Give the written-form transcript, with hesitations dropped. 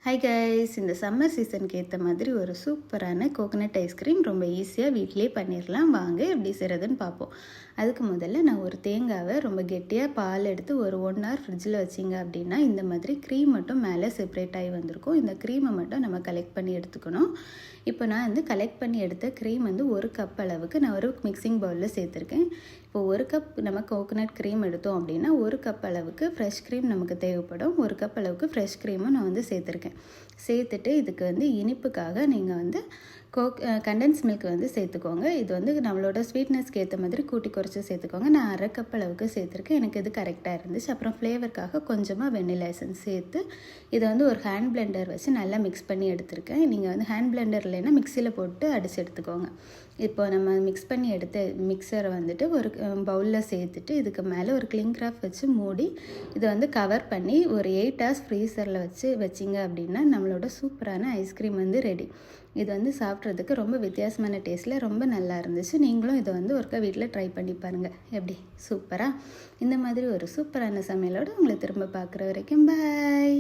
Hi guys, இந்த summer சீசனுக்கு ஏற்ற மாதிரி ஒரு சூப்பரான கோகனட் ஐஸ்கிரீம் ரொம்ப ஈஸியாக வீட்டிலே பண்ணிடலாம். வாங்க எப்படி செய்கிறதுன்னு பார்ப்போம். அதுக்கு முதல்ல நான் ஒரு தேங்காவை ரொம்ப கெட்டியாக பால் எடுத்து ஒரு 1 hour ஃப்ரிட்ஜில் வச்சிங்க அப்படின்னா இந்த மாதிரி க்ரீம் மட்டும் மேலே செப்பரேட் ஆகி வந்திருக்கும். இந்த க்ரீமை மட்டும் நம்ம கலெக்ட் பண்ணி எடுத்துக்கணும். இப்போ நான் கலெக்ட் பண்ணி எடுத்த க்ரீம் 1 கப் அளவுக்கு நான் ஒரு மிக்சிங் பவுலில் சேர்த்துருக்கேன். இப்போ 1 கப் நம்ம கோகனட் க்ரீம் எடுத்தோம் அப்படின்னா 1 கப் அளவுக்கு ஃப்ரெஷ் க்ரீம் நமக்கு தேவைப்படும். 1 கப் அளவுக்கு ஃப்ரெஷ் க்ரீமும் நான் சேர்த்துருக்கேன். சேர்த்துட்டு இதுக்கு இனிப்புக்காக நீங்கள் கண்டென்ஸ் மில்க் சேர்த்துக்கோங்க. இது நம்மளோட ஸ்வீட்னஸ்க்கு ஏற்ற மாதிரி கூட்டி குறைச்சி சேர்த்துக்கோங்க. நான் 1/2 கப் அளவுக்கு சேர்த்துருக்கேன். எனக்கு இது கரெக்டாக இருந்துச்சு. அப்புறம் ஃப்ளேவருக்காக கொஞ்சமாக வெண்ணிலா எசன்ஸ் சேர்த்து இதை ஒரு ஹேண்ட் பிளெண்டர் வச்சு நல்லா மிக்ஸ் பண்ணி எடுத்திருக்கேன். நீங்கள் ஹேண்ட் பிளெண்டர் இல்லைன்னா மிக்சியில் போட்டு அடித்து எடுத்துக்கோங்க. இப்போ நம்ம மிக்ஸ் பண்ணி எடுத்த மிக்சரை ஒரு பவுலில் சேர்த்துட்டு இதுக்கு மேலே ஒரு கிளிங் கிராஃப்ட் வச்சு மூடி இதை கவர் பண்ணி ஒரு 8 hours ஃப்ரீசரில் வச்சிங்க அப்படின்னா நம்மளோட சூப்பரான ஐஸ்கிரீம் ரெடி. இது சாப்பிட்றதுக்கு ரொம்ப வித்தியாசமான டேஸ்ட்டில் ரொம்ப நல்லா இருந்துச்சு. நீங்களும் இதை ஒருக்கா வீட்டில் ட்ரை பண்ணி பாருங்கள். எப்படி சூப்பராக இந்த மாதிரி ஒரு சூப்பரான சமையலோடு உங்களை திரும்ப பார்க்குற வரைக்கும் பாய்.